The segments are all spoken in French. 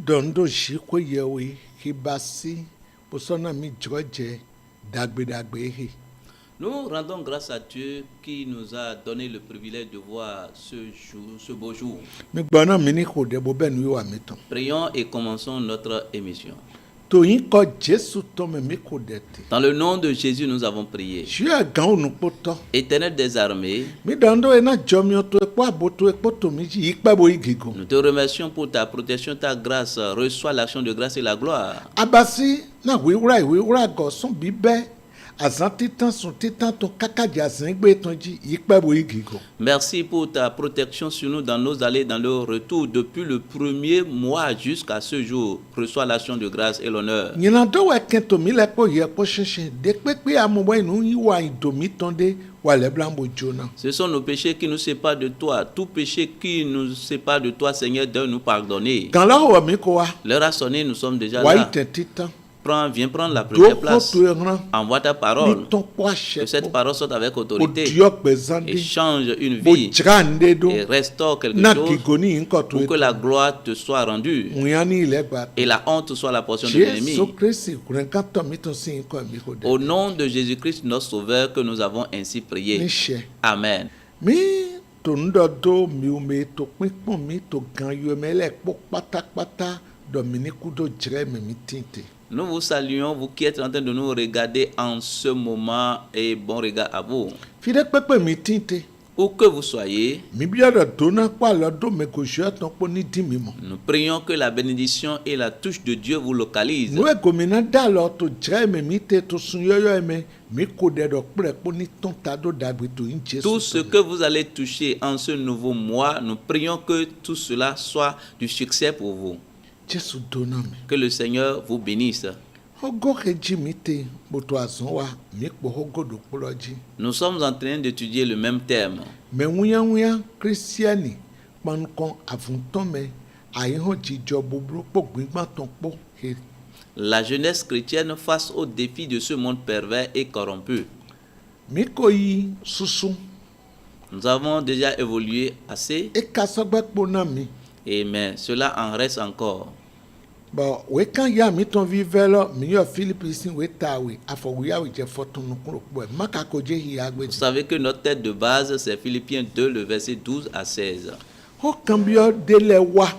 dondo jiko yewe hibasi posona mi joje dagbe he. Nous rendons grâce à Dieu qui nous a donné le privilège de voir ce beau jour. Mi gbona mi ni ko de bo benu wa mi ton. Prions et commençons notre émission. To yin ko Jesu to me mi ko de te. Dans le nom de Jésus, nous avons prié. Je gan onu poto. Éternel des armées, Mi dondo e na jomio to e po aboto e poto mi ji ipe bo igigo. nous te remercions pour ta protection, ta grâce. Reçois l'action de grâce et la gloire. Abasi na wiwura go son bibe. Azan titan son titan ton kakaji azan gbe ton ji ipe bo igigo. Merci pour ta protection sur nous dans nos allées, dans le retour, depuis le premier mois jusqu'à ce jour. Reçois l'action de grâce et l'honneur. Nyina do we kento mi le po ye po shinshi de pepe amobo inu yi wa idomi tonde wa le blambo jona. Ce sont nos péchés qui nous séparent de toi. Tout péché qui nous sépare de toi, Seigneur, de nous pardonner. Gan la ho mi ko wa L'heure a sonné, nous sommes déjà wa là. ite titan. Viens prendre la Do première ko place. to ran Envoie ta ni parole. ton po Que she. cette parole sorte avec O autorité diok et bezandi. change une Bo vie jrande do et restaure quelque na chose kigoni nko to pour que la gloire te soit rendue Uyani ile gba. et la honte soit la portion de l'ennemi. Jesu Christ kuren kan to mi ton sin ko mi ko de. Au nom de Jésus-Christ, notre Sauveur, que nous avons ainsi Ni prié. she. Amen. Mi to ndo do mi o me to pinpon mi to gan yo me le po pátápátá Dominique do jre me mi tinte. Nous vous saluons, vous qui êtes en train de nous regarder en ce moment, et bon regard à vous. Fide pepe mi tinte. Où que vous soyez, Mi bia do dona kwa lo do me ko je ton po ni di mi mo. nous prions que la bénédiction et la touche de Dieu vous localisent. No e gomina da lo to jre me mi te to sun yoyo me mi ko de do pre po ni ton ta do dagbe to in Jesu. Tout ce que vous allez toucher en ce nouveau mois, nous prions que tout cela soit du succès pour vous. Jesu dona mi. Que le Seigneur vous bénisse. Ogo keji mi te boto azon wa mi po ogo do poloji. Nous sommes en train d'étudier le même thème. Me wuya Christiani pankon avunton me ayihan jijo buburu po gbigban ton po he. La jeunesse chrétienne face aux défis de ce monde pervers et corrompu. Mi ko yi susu Nous avons déjà évolué assez, e ka sogbe po na mi. mais cela en reste encore. Bon, we kan ya mi ton vivelo mi yo Philippe sin we tawe afoguya we je fotun nukuro po e maka ko je hi agbe. Vous savez que notre tête de base, c'est Philippiens 2, le verset 12 à 16. Ho kambio dele wa.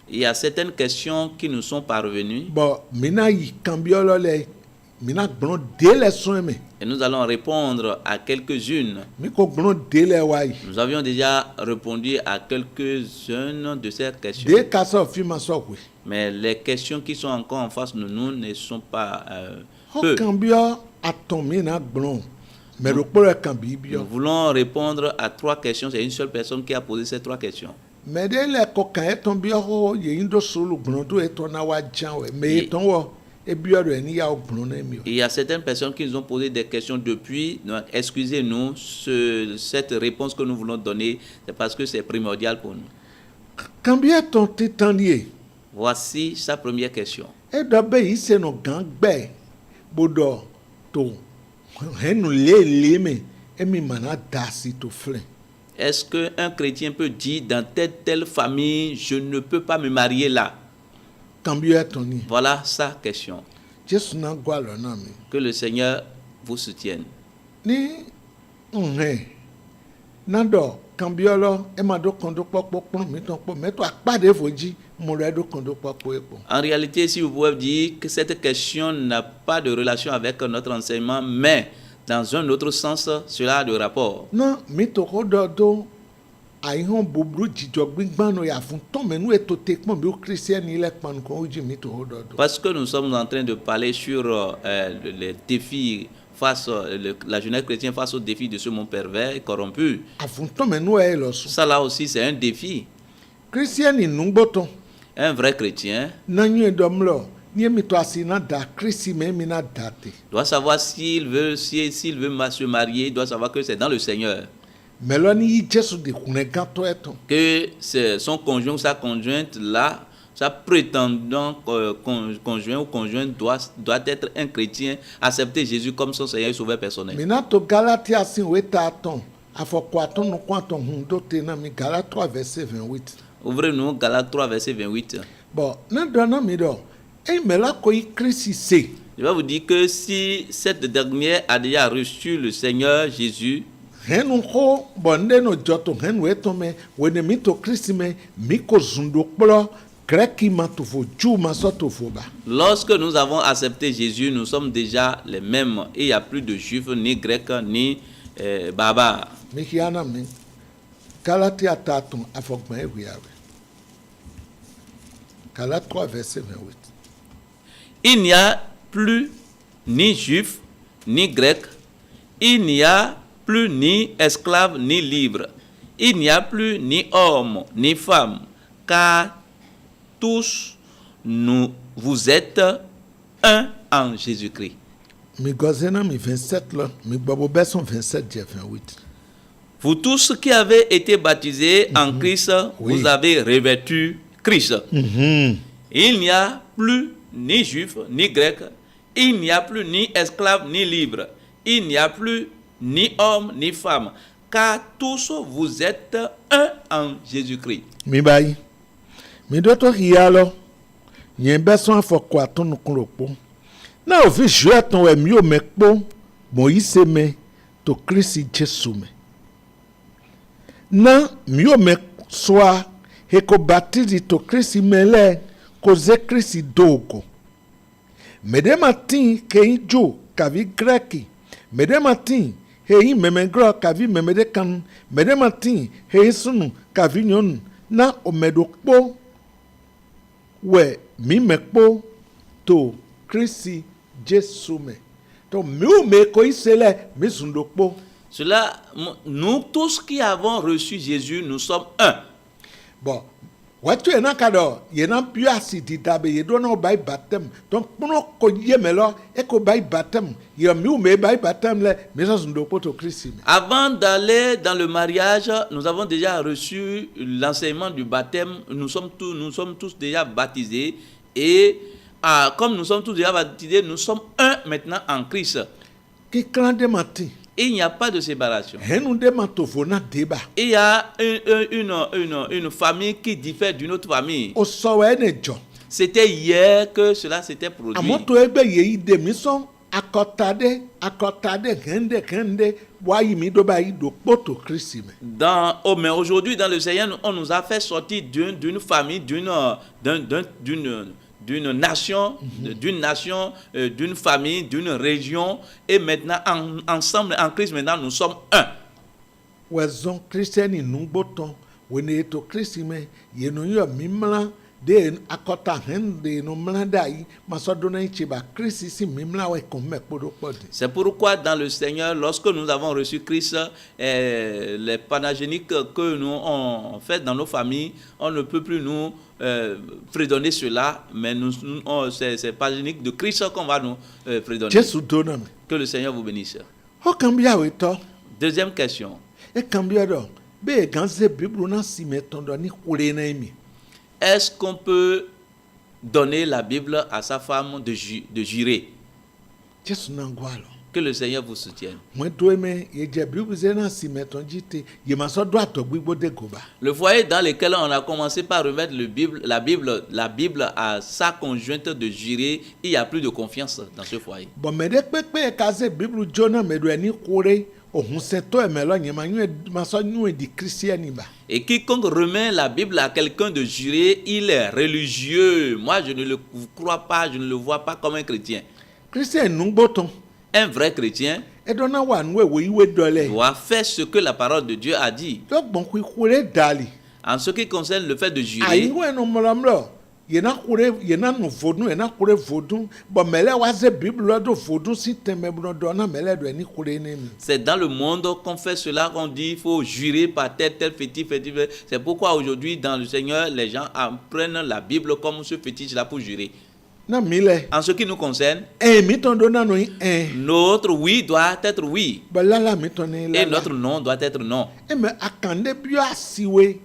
Il y a certaines questions qui nous sont parvenues Bon, mina yi kambio lo le mina gbon dele son me. et nous allons répondre à quelques-unes. Mi ko gbon dele wa yi. Nous avions déjà répondu à quelques-unes de ces questions. De ka so fi ma so we. Mais les questions qui sont encore en face de nous ne sont pas Ho peu. kambio aton mi na gbon. Me ro po kan bi Nous bio. voulons répondre à 3 questions. C'est une seule personne qui a posé ces 3 questions. Me de le ko kan e ton bio ho ye ndo solo gbon do e ton na wa jan we. Me e ton wo e bio do ni ya o gbon na mi o. Il y a certaines personnes qui nous ont posé des questions depuis. Donc, excusez-nous, cette réponse que nous voulons donner, c'est parce que c'est primordial pour nous. Kambio ton titanier. Voici sa première question. E do be yi se no gan gbe bodo to henu le me e mi mana dasi to flen. Est-ce qu'un chrétien peut dire dans telle famille, je ne peux pas me marier là? Kambio ton ni. Voilà sa question. Jesu na gwa lo na mi. Que le Seigneur vous soutienne. Ni nhe na do kambio lo e ma do kondo popo pon mi ton po me to apade foji mo re do kondo popo epo. En réalité, si vous pouvez dire que cette question n'a pas de relation avec notre enseignement, mais dans un autre sens, cela a de rapport. Na mi to hodo do aihon bubru jijo gbigban no ya fun ton menu eto te pon bi o Christian ile pan ko oji mi to hodo do. Parce que nous sommes en train de parler sur les défis face la jeunesse chrétienne face aux défis de ce monde pervers et corrompu. Afun ton menu e lo so. Ça là aussi, c'est un défi. Christian ni nungboton Un vrai chrétien na nyu domlo ni mi to asina da Christi me mi na date. doit savoir s'il veut se marier, il doit savoir que c'est dans le Seigneur. Meloni yi Jesu de kune ganto eton. Que c'est son conjoint ou sa conjointe là, sa prétendant conjoint ou conjointe doit être un chrétien, accepter Jésus comme son Seigneur et Sauveur personnel. Mina to Galatia sin we ta ton afoko aton no kwanton hun do te na mi Galatia 3 verset 28. Ouvrez-nous Galates 3, verset 28. Bon, na donna mi do. E me la ko i Christ se. Je vais vous dire que si cette dernière a déjà reçu le Seigneur Jésus, Henu ko bonde no joto henu eto me wene mi to Christ me mi ko zundo kplo kreki ma to fo ju ma so to fo ba. lorsque nous avons accepté Jésus, nous sommes déjà les mêmes. Et il n'y a plus de juifs, ni grecs, ni barbares. Mi hiana mi. Galatia tatum afogma e wiawe. Galates 3 verset 28. Il n'y a plus ni juif, ni grec. Il n'y a plus ni esclave, ni libre. Il n'y a plus ni homme, ni femme. Car tous, vous êtes un en Jésus-Christ. Mi gozena mi 27 là, mi babo beson 27 dia 28. Vous tous qui avez été baptisés en Christ, Oui. vous avez revêtu Christ. Il n'y a plus ni juif, ni grec. Il n'y a plus ni esclave, ni libre. Il n'y a plus ni homme, ni femme. Car tous vous êtes un en Jésus-Christ. Mi bayi. Mi do to hialo. Yen beson afoko atunu kunropo. Na ofi jue ton we mi o mekpo Moïse me to Christ Jesu me. Na mi o me soa he ko baptize to Christ mele ko ze Christ dogo. Mede matin ke ijo kavi greki. Mede matin he yi memegro kavi memede kan. Mede matin he sunu kavi nyon na o medokpo we mi mekpo to Christ Jesu me. To mi o me ko isele mi sundokpo. Cela, nous tous qui avons reçu Jésus, nous sommes un. Bon, watu ena kado yena biasi didabe yedo na obai batem. Donc pono ko yemelo e ko bai batem. Ye mi o me bai batem le mi so sundokpo to Christ me. Avant d'aller dans le mariage, nous avons déjà reçu l'enseignement du baptême. Nous sommes tous déjà baptisés. Et comme nous sommes tous déjà baptisés, nous sommes un maintenant en Christ. Ki klande mati. Et il n'y a pas de séparation. Henu de matofo na deba. Il y a une famille qui diffère d'une autre famille. O so we ne jo. C'était hier que cela s'était produit. Amoto ebe ye ide mi so akotade hende wa yi mi do ba yi do poto Christ me. Mais aujourd'hui, dans le Seigneur, on nous a fait sortir d'une famille, d'une nation, d'une famille, d'une région, et maintenant, ensemble, en Christ, maintenant, nous sommes un. Wezon Christiani nungboton wene to Christ me ye no yo mimla de akota hende no mlandai masodona ichiba Christ si mimla we kon mekpodo podi. C'est pourquoi dans le Seigneur, lorsque nous avons reçu Christ, les panagéniques que nous avons fait dans nos familles, on ne peut plus nous fredonner cela, mais c'est panagénique de Christ qu'on va nous fredonner. Jésus donam. Que le Seigneur vous bénisse. Ho kambia we to. Deuxième question. E kambia do. Be ganze Bible na si metondo ni kule na emi. Est-ce qu'on peut donner la Bible à sa femme de jurer? Jésus nangwalo. Que le Seigneur vous soutienne. Moi doeme ye je Bible zena si meton jite ye maso do atogbibo de goba. Le foyer dans lequel on a commencé par remettre la Bible à sa conjointe de jurer, il n'y a plus de confiance dans ce foyer. Bon mede pepe kaze Bible jona medo eni kure ohun seto emelo nyema nyu maso nyu di Christiani ba. Et quiconque remet la Bible à quelqu'un de jurer, il est religieux. Moi, je ne le crois pas, je ne le vois pas comme un chrétien. Christian nungboton. Un vrai chrétien Edona wa nwe wo iwe dole. doit faire ce que la parole de Dieu a dit. Donc bon ku kure dali. En ce qui concerne le fait de jurer, Ayi we no mlamlo. Yena no vodun, yena kure vodun. Bon mele wa ze Bible do vodun si teme bro do na mele do eni kure nemi. c'est dans le monde qu'on fait cela, qu'on dit il faut jurer par tel fétiche. C'est pourquoi aujourd'hui, dans le Seigneur, les gens prennent la Bible comme ce fétiche-là pour jurer. Na mile. En ce qui nous concerne, Mi ton do na no notre oui doit être oui Balala mi ton et la. notre non doit être non. Me akande bio asiwe.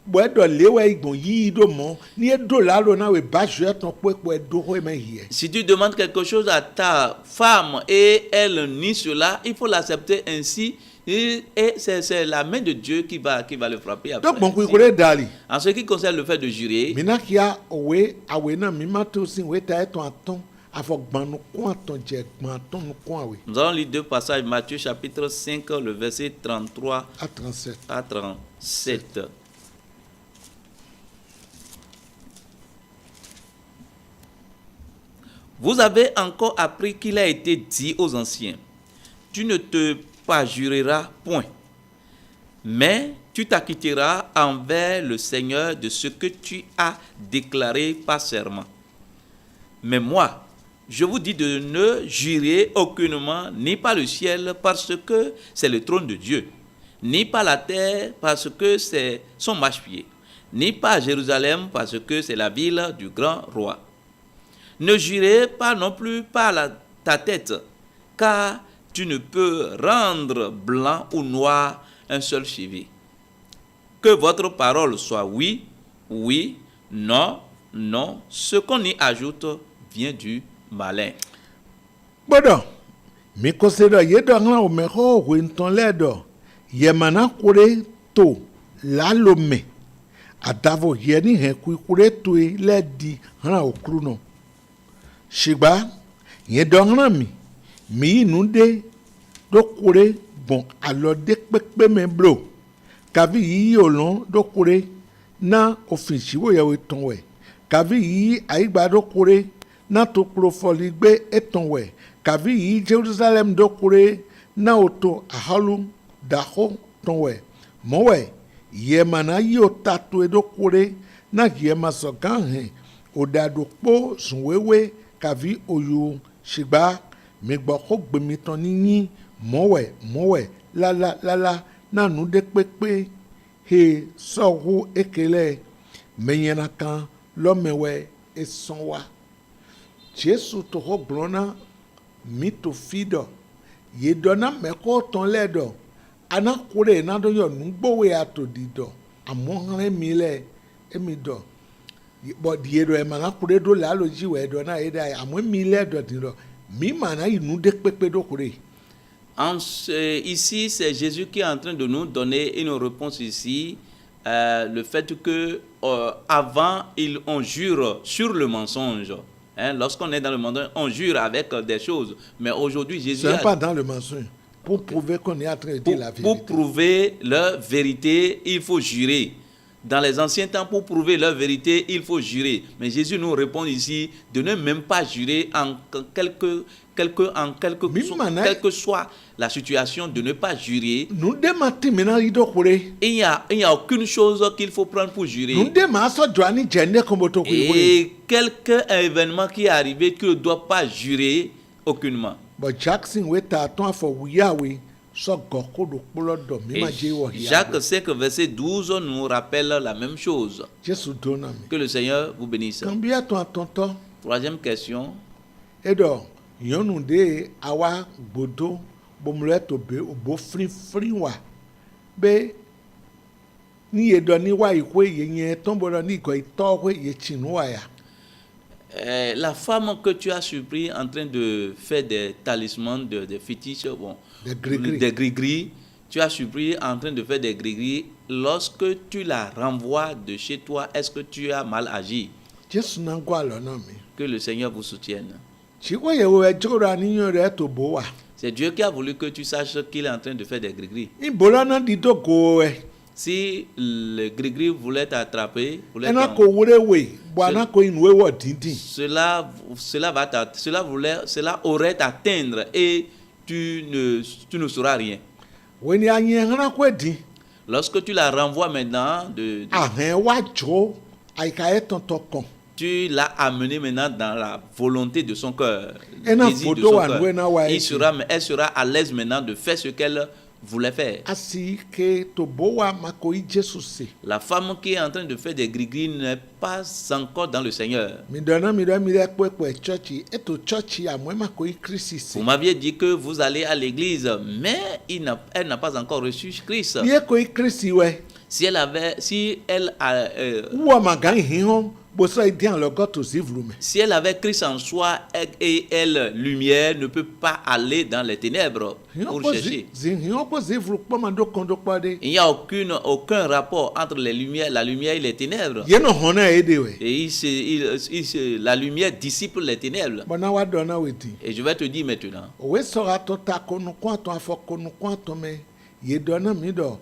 Bo do lewe igbon yi do mo. Ni do la lo na we ba je ton po do ho me hier. Si tu demandes quelque chose à ta femme et elle nie cela, il faut l'accepter ainsi Et c'est la main de Dieu qui va le frapper après. Donc bon kure dali. En ce qui concerne le fait de jurer, Mina kia owe awe na mi ma to sin we ta eton aton afogbanu kun aton je gbon aton nu kun awe nous allons lire deux passages, Matthieu chapitre 5, le verset 33 à 37. à 37. Vous avez encore appris qu'il a été dit aux anciens, tu ne te parjureras point, mais tu t'acquitteras envers le Seigneur de ce que tu as déclaré par serment. Mais moi, je vous dis de ne jurer aucunement, ni par le ciel, parce que c'est le trône de Dieu, ni par la terre, parce que c'est son marchepied, ni par Jérusalem, parce que c'est la ville du grand roi. Ne jurez pas non plus par ta tête, car tu ne peux rendre blanc ou noir un seul cheveu. Que votre parole soit oui, oui, non, non. Ce qu'on y ajoute vient du malin. Bodo mi considère yedo ngla o me ho winton ledo yemana kure to la lome adavo yeni he kure to le di han okruno shigba yedo ngla mi nude do kure bon alode pepe me blo kavi yi olon do kure na ofisi wo ye ton we kavi yi aigba do kure na to profoli gbe eton we kavi yi Jerusalem do kure na oto ahalu daho ton we mo we yema na yi otatu do kure na yema so gan he odado po sunwewe kavi oyu shigba mi gbo ko gbe mi ton ni mo we la na nu de pepe he so hu ekele menyana kan lo mewe esonwa Jesu to ho blona mi to fido ye dona me ko ton ledo ana kure na do yo ngbowe atodido amohre mi le emi do but ye do e mana kure do la lo ji we do na e dai amo mi le do dido mi mana inu de pepe do kure. Ici, c'est Jésus qui est en train de nous donner une réponse ici. Le fait que avant, on jure sur le mensonge. Hein, lorsqu'on est dans le mensonge, on jure avec des choses. Mais aujourd'hui, Jésus... Ce n'est pas dans le mensonge. Pour prouver qu'on est en train de dire la vérité. Pour prouver leur vérité, il faut jurer. Dans les anciens temps, pour prouver leur vérité, il faut jurer. Mais Jésus nous répond ici de ne même pas jurer en quelque soit la situation, de ne pas jurer. Il n'y a aucune chose qu'il faut prendre pour jurer. Et quelque événement qui est arrivé, tu ne dois pas jurer aucunement. Jacques 5, verset 12 nous rappelle la même chose. Que le Seigneur vous bénisse. Troisième question. Yonu de awa gbodo bomle to be obo free wa be ni edo ni wa ikwe yen ton bodo ni ko ito we ye chinwa ya. La femme que tu as surpris en train de faire des talismans, des fétiches, bon, des gris-gris, tu as surpris en train de faire des gris-gris, lorsque tu la renvoies de chez toi, est-ce que tu as mal agi? Que le Seigneur vous soutienne. C'est Dieu qui a voulu que tu saches qu'il est en train de faire des gris-gris. Si le gris-gris voulait t'attraper, cela aurait t'atteindre et tu ne sauras rien. Lorsque tu la renvoies maintenant tu l'as amené maintenant dans la volonté de son cœur, elle sera à l'aise maintenant de faire ce qu'elle voulait faire. La femme qui est en train de faire des gris-gris n'est pas encore dans le Seigneur. Vous m'aviez dit que vous allez à l'église, mais elle n'a pas encore reçu Christ. Si elle a, Ou à ma gang hion, bossa est bien le gars to zivlume. si elle avait Christ en soi et elle, lumière, ne peut pas aller dans les ténèbres pour chercher. Hion po zivlu po mando kondo pade. Il n'y a aucun rapport entre la lumière et les ténèbres. Yeno hona edewe. Et la lumière dissipe les ténèbres. Bona wa dona weti. Et je vais te dire maintenant, Owe sora to ta konu kwanto afo konu kwanto me. Ye dona mi do.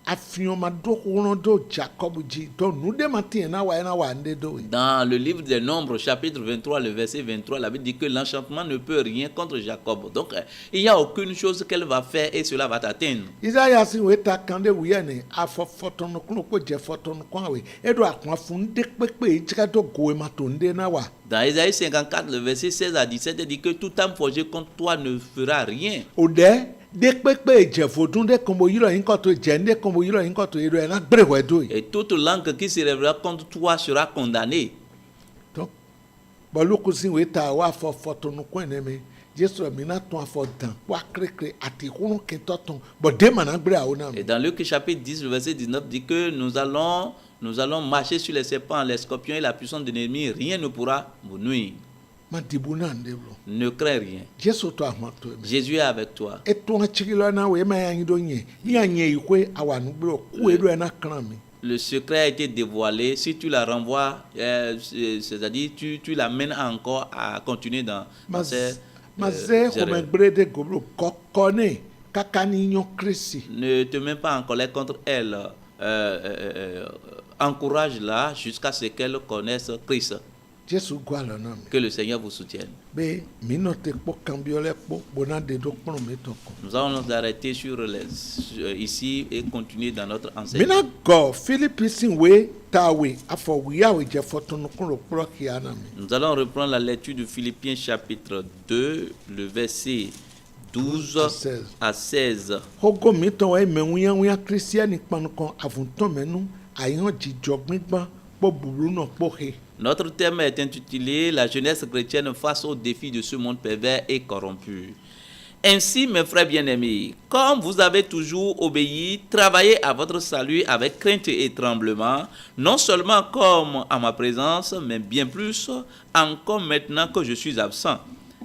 Afion ma do kono do Jacob ji do nude mati na wa ande do. dans le livre des Nombres, chapitre 23, le verset 23, la Bible dit que l'enchantement ne peut rien contre Jacob. Donc, il n'y a aucune chose qu'elle va faire et cela va t'atteindre. Isaiah si we ta kande wiyane afo foto no kuno ko je foto no kwa we. Edo akwa funde pepe ijika do goe matonde na wa. Dans Isaïe 54, le verset 16 à 17, il dit que toute âme forgée contre toi ne fera rien. Ode de pepe je foto de kombo yiro inko to jende kombo yiro inko to yiro na gbere we do. Et toute langue qui se révélera contre toi sera condamnée. Donc baluku si we ta wa afo foto no kwa me. Jesu mi na ton afo dan wa krekre ati hunu kentoton bo de mana gbere awona. Et dans Luc chapitre 10, le verset 19 dit que nous allons marcher sur les serpents, les scorpions et la puissance de l'ennemi. Rien ne pourra vous nuire. Ma dibuna ndeblo. Ne crains rien. Jesu to ahmato me. Jésus est avec toi. Eto achigilo na we ma yanyi do nye. Yanye ikwe awanu gbere ku edo na kran mi. Le secret a été dévoilé. Si tu la renvoies, c'est-à-dire tu l'amènes encore à continuer dans ces... Maze comme gbere de goblo kokone kakani nyon Christi. Ne te mets pas en colère contre elle. Encourage-la jusqu'à ce qu'elle connaisse Christ. Jesu gwalo na mi. Que le Seigneur vous soutienne. Be mi no te po cambiole po bona de do pon me toko. Nous allons nous arrêter ici et continuer dans notre enseignement. Mina go Philippi sin we tawe afo wiya we je foto no kun pro kiana mi. Nous allons reprendre la lecture de Philippiens chapitre 2, le verset 12 à 16. Hogo mi to we menwuya Christian panu kon avunto menu ayan jijo gbigban po buru no po he. Notre thème est intitulé « La jeunesse chrétienne face aux défis de ce monde pervers et corrompu ». Ainsi, mes frères bien-aimés, comme vous avez toujours obéi, travaillez à votre salut avec crainte et tremblement, non seulement comme à ma présence, mais bien plus encore maintenant que je suis absent.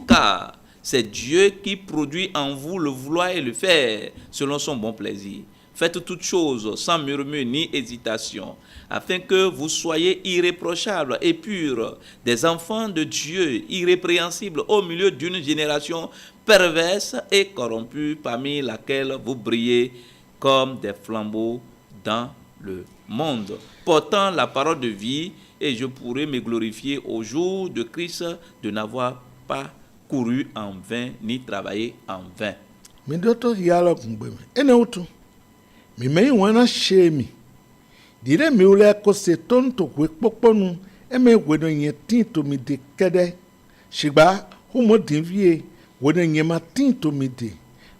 Car c'est Dieu qui produit en vous le vouloir et le faire selon son bon plaisir. Faites toutes choses sans murmure ni hésitation, afin que vous soyez irréprochables et purs, des enfants de Dieu, irrépréhensibles au milieu d'une génération perverse et corrompue, parmi laquelle vous brillez comme des flambeaux dans le monde, portant la parole de vie, et je pourrai me glorifier au jour de Christ de n'avoir pas couru en vain ni travaillé en vain. Mi doto yalo kungbe me. Ene utu. Mi me wana shemi. Dire mi ule ko se tonto kwe poponu eme wedo nye tinto mi de kede. Shigba humo dinvie wedo nye ma tinto mi de.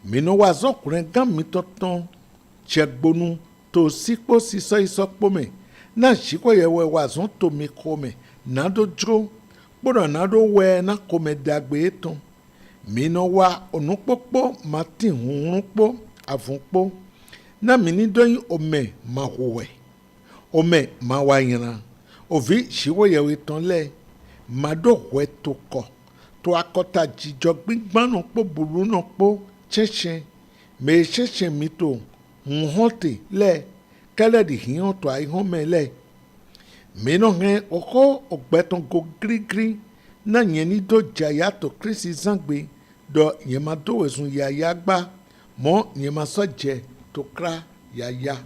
Mi no wazo kuren gam mi toton chegbonu to sikpo siso isokpo me. Na shiko yewe wazon to mi kome. Nado dro. Bodo nado we na kome dagbe eton. Mi no wa onukpopo mati hunrunpo avunpo. Na mini doyin ome ma huwe. Ome ma wanyana. Ovi shiwo yewe tonle. Mado hwe toko. To akota jijo gbigban no po buru no po chechen. Me chechen mito. Nhonte le. Kele di hiyon to a ihome le. Me no hen oko ogbeton go gri. Na nyeni do jaya to Chrisi zangbe. Do nyema do wezun yaya gba. Mo nyema soje to kra yaya.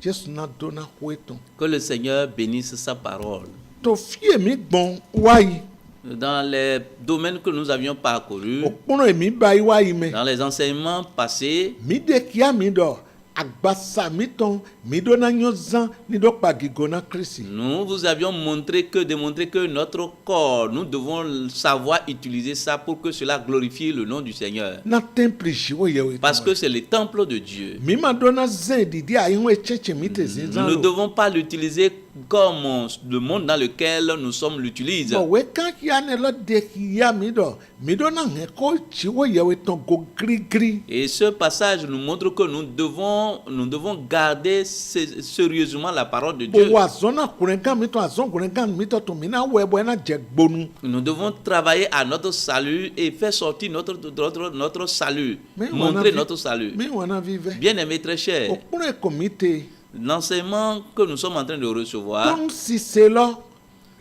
Jesu na do na hueton. Que le Seigneur bénisse sa parole. To fie mi gbon wayi. Dans les domaines que nous avions parcourus, Opono emi bayi wayi me. dans les enseignements passés, Mi de kia mi do agbasa mi ton mi do na nyozan ni do pagigo na Chrisi. nous vous avions démontré que notre corps, nous devons savoir utiliser ça pour que cela glorifie le nom du Seigneur. Na temple jiwo yewe. Parce que c'est le temple de Dieu. mi ma do na zen didi ayin we cheche mi te Nous zinzan ne lo. devons pas l'utiliser comme le monde dans lequel nous sommes l'utilise. Bon, ouais, quand il y a un dékia mido na heko chiwo yewe ton go gri gri. Et ce passage nous montre que nous devons garder sérieusement la parole de Dieu. Bo wa zona kurenga mito azon kurenga mito to mina webo na jegbonu. Nous devons travailler à notre salut et faire sortir notre salut, montrer notre salut. Mais on a vivé. Bien-aimés très chers, Au pour un comité, l'enseignement que nous sommes en train de recevoir, comme si c'est là,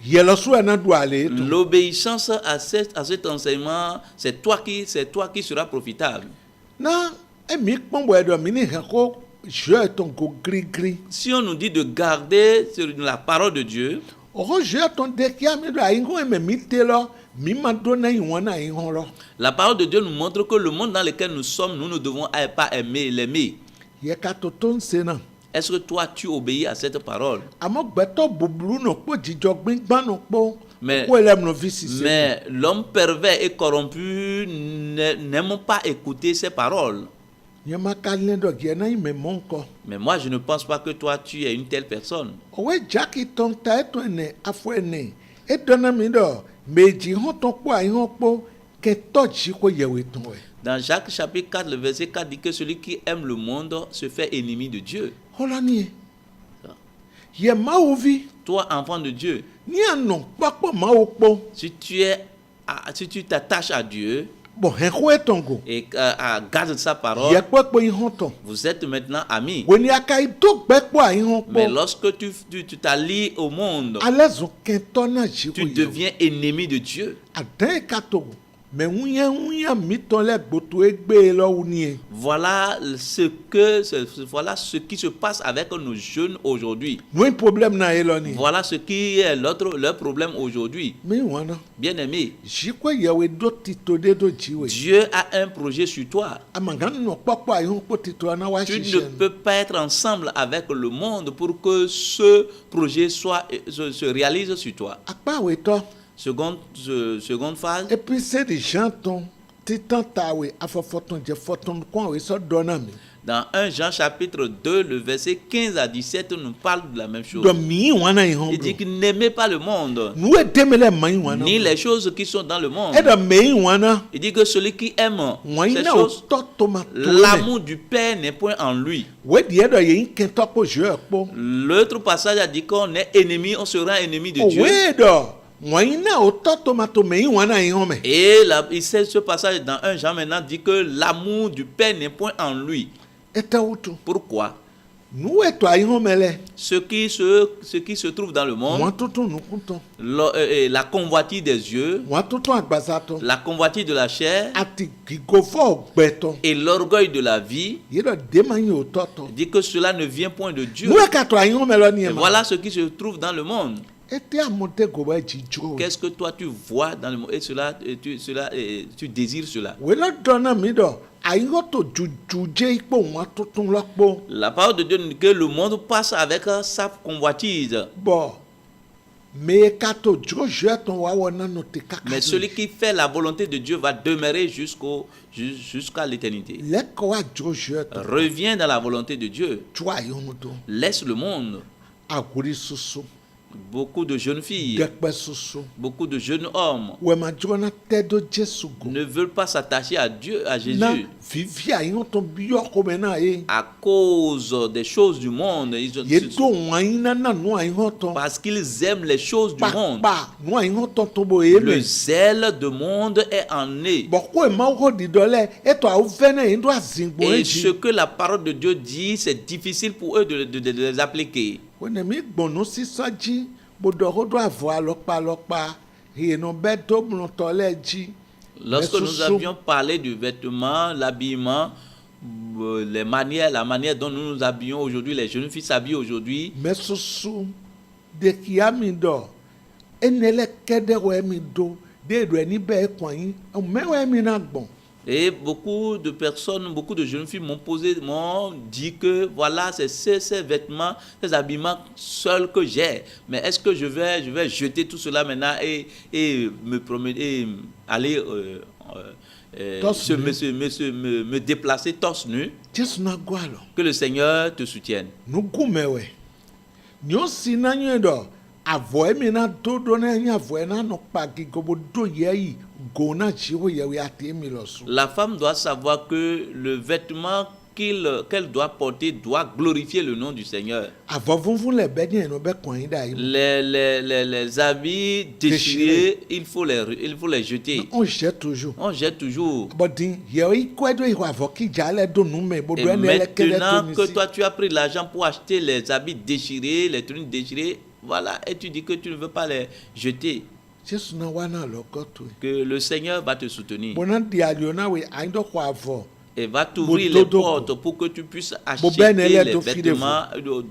yelo su na do aller. l'obéissance à cet enseignement, c'est toi qui seras profitable. Na emi kpombo edo mini heko je ton go gri gri. Si on nous dit de garder sur la parole de Dieu, O je ton dékia mido aingo eme mitelo. la parole de Dieu nous montre que le monde dans lequel nous sommes, nous ne devons pas aimer l'aimer. Est-ce que toi, tu obéis à cette parole? Mais l'homme pervers et corrompu n'aime pas écouter ces paroles. Mais moi, je ne pense pas que toi, tu es une telle personne. Dans Jacques chapitre 4, le verset 4 dit que celui qui aime le monde se fait ennemi de Dieu. Toi, enfant de Dieu, si tu t'attaches à Dieu et garde sa parole, vous êtes maintenant amis. Mais lorsque tu t'allies au monde, tu deviens ennemi de Dieu. Voilà ce qui se passe avec nos jeunes aujourd'hui. Voilà ce qui est leur problème aujourd'hui. Bien-aimé, Dieu a un projet sur toi. Tu ne peux pas être ensemble avec le monde pour que ce projet se réalise sur toi. Seconde phase. Et puis c'est des gens Dans 1 Jean chapitre 2, le verset 15 à 17 nous parle de la même chose. Il dit qu'il n'aimait pas le monde, ni les choses qui sont dans le monde. Il dit que celui qui aime ces choses, l'amour du Père n'est point en lui. L'autre passage a dit qu'on est ennemi, on sera ennemi de Dieu. Et ce passage dans 1 Jean maintenant dit que l'amour du Père n'est point en lui. Pourquoi? Ce qui se trouve dans le monde, la convoitise des yeux, la convoitise de la chair et l'orgueil de la vie, dit que cela ne vient point de Dieu. Et voilà ce qui se trouve dans le monde. Qu'est-ce que toi tu vois dans le monde et tu désires cela? La parole de Dieu dit que le monde passe avec sa convoitise. Mais celui qui fait la volonté de Dieu va demeurer jusqu'à l'éternité. Reviens dans la volonté de Dieu. Laisse le monde. Beaucoup de jeunes filles, beaucoup de jeunes hommes ne veulent pas s'attacher à Dieu, à Jésus, à cause des choses du monde. Parce qu'ils aiment les choses du monde. Le zèle du monde est en eux. Et ce que la parole de Dieu dit, c'est difficile pour eux de les appliquer. Lorsque nous avions parlé du vêtement, l'habillement, la manière dont nous nous habillons aujourd'hui, les jeunes filles s'habillent aujourd'hui, et beaucoup de personnes, beaucoup de jeunes filles m'ont dit que voilà, c'est ces vêtements, ces habillements seuls que j'ai. Mais est-ce que je vais jeter tout cela maintenant et me promener, et aller me déplacer torse nu? Que le Seigneur te soutienne. Nyo si na nyo do avoe mi na dodo na nya avoe na no pagi gobo do yeyi go na jiwo yewi ati mi lo su. La femme doit savoir que le vêtement qu'elle doit porter doit glorifier le nom du Seigneur. Avo vunvun le be nyen no be kon yin da yi. Les habits déchirés, il faut les jeter. On jette toujours. On jette toujours. Bodin yewi kwedo yi avo ki jale do nu me bodo Et ene le kele maintenant to que ni. toi tu as pris l'argent pour acheter les habits déchirés, les tuniques déchirées, voilà, et tu dis que tu ne veux pas les jeter, Jesu na wana lo goto. que le Seigneur va te soutenir Bona di aliona we aindo kwa avo. et va t'ouvrir Bon, les dodo. portes pour que tu puisses ben, acheter elle est les d'offrir vêtements,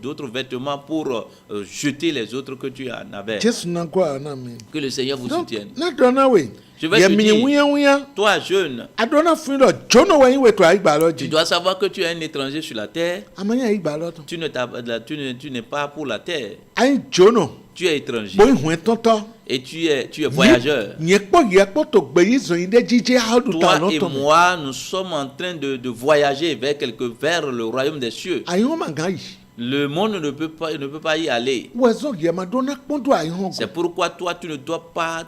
d'autres vêtements pour jeter les autres que tu en avais. Jesu na kwa na mi. Que le Seigneur vous Donc, soutienne. na dona we. Je vais te Ye mi dire. wuya. Toi, jeune, Adona fundo jono we we to ai tu biology. dois savoir que tu es un étranger sur la terre. Amanya ai biology. Tu n'es pas pour la terre. Ai jono. Tu es étranger. Boy hwen tonto. Et tu es voyageur. Nye kpo to gbe yi zo yin de jije how do ta Toi no et to. moi, nous sommes en train de voyager vers le royaume des cieux. Ayi ho manga yi. Le monde ne peut pas y aller. We zo ye ma dona kpondo ayi ho. C'est pourquoi toi, tu ne dois pas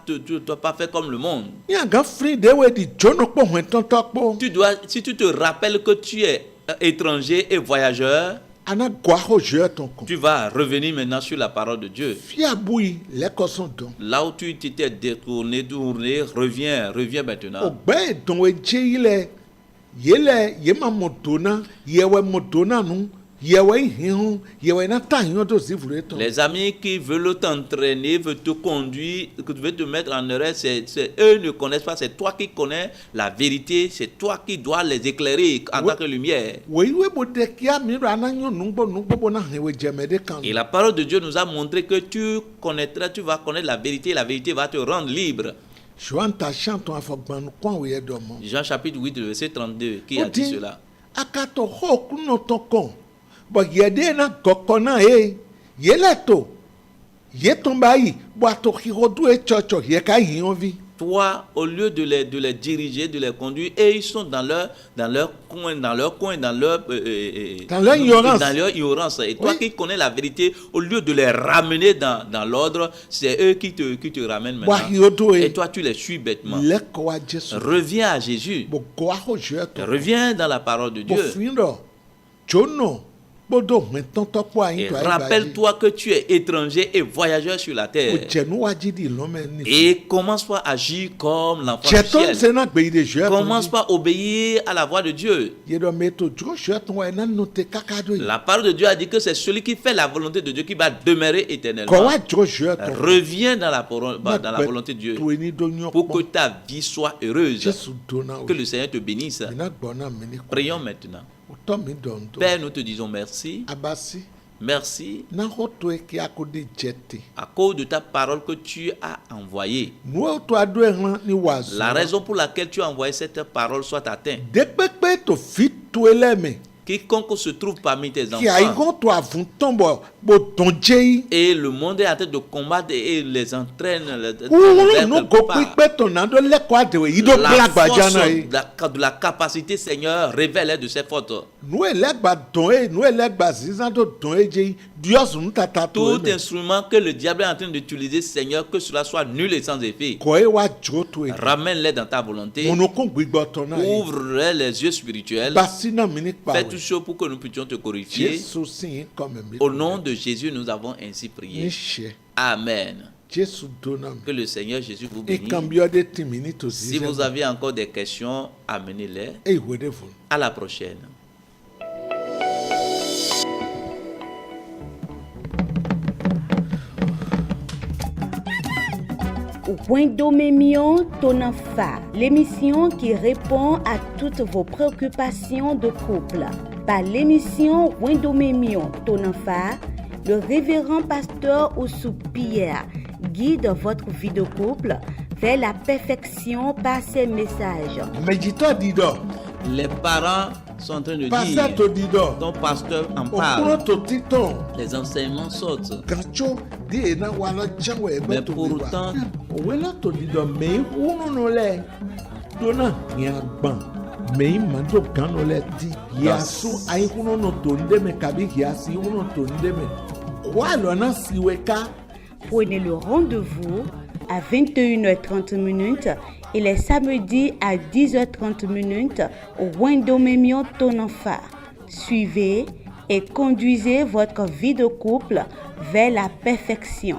faire comme le monde. Nya ga free de we di jono kpo hwen tonto kpo. Si tu te rappelles que tu es étranger et voyageur, Ana gwa ho je ton kon. tu vas revenir maintenant sur la parole de Dieu. Fia bui le koson don. Là où tu t'étais détourné, reviens O maintenant. gbe don we je ile. Ye ma modona, ye we modona nu. Yewe hin yewe na ta hin do si vure to. Les amis qui veulent t'entraîner, veulent te conduire, veulent te mettre en erreur, eux ne connaissent pas, c'est toi qui connais la vérité, c'est toi qui dois les éclairer en tant que lumière. We bode kia mi ra na nyo nungbo bo na hewe jeme de kan. Et la parole de Dieu nous a montré que tu vas connaître la vérité, et la vérité va te rendre libre. Joan ta chanton afogban kwa we do mo. Jean chapitre 8, le verset 32, qui a dit cela. Akato ho kuno to kon. Bo yede na kokona yele to. Ye tomba yi bo ato hirodu e chocho ye ka yin ovi. Toi, au lieu de les diriger, de les conduire, et ils sont dans leur coin, dans leur ignorance. Et toi qui connais la vérité, au lieu de les ramener dans l'ordre, c'est eux qui te ramènent maintenant. Et toi, tu les suis bêtement. Reviens à Jésus. Reviens dans la parole de Dieu. Et rappelle-toi que tu es étranger et voyageur sur la terre. Et commence pas à agir comme l'enfant du ciel. Commence pas à obéir à la voix de Dieu. La parole de Dieu a dit que c'est celui qui fait la volonté de Dieu qui va demeurer éternellement. Reviens dans la volonté de Dieu pour que ta vie soit heureuse. Que le Seigneur te bénisse. Prions maintenant. Père, nous te disons merci. Merci à cause de ta parole que tu as envoyée. La raison pour laquelle tu as envoyé cette parole soit atteinte. Quiconque se trouve parmi tes enfants et le monde est en train de combattre et les entraîne de la capacité, Seigneur, révèle de ses fautes. Tout instrument que le diable est en train d'utiliser, Seigneur, que cela soit nul et sans effet. Ramène-les dans ta volonté. Ouvre les yeux spirituels. Fais tout chose pour que nous puissions te glorifier. Au nom de Jésus, nous avons ainsi prié. Amen. Que le Seigneur Jésus vous bénisse. Si vous avez encore des questions, amenez-les. À la prochaine. Wendomemion Tonafa, l'émission qui répond à toutes vos préoccupations de couple. Par l'émission Wendomemion Tonafa, le révérend pasteur Oussou Pierre guide votre vie de couple vers la perfection par ses messages. Les parents sont en train de dire, ton pasteur en parle, les enseignements sortent. Mais pourtant, wà lọ́nà síwèéká. Prenez le rendez-vous à 21h30 et les samedis à 10h30 au Wendomemion Tonanfa. Suivez et conduisez votre vie de couple vers la perfection.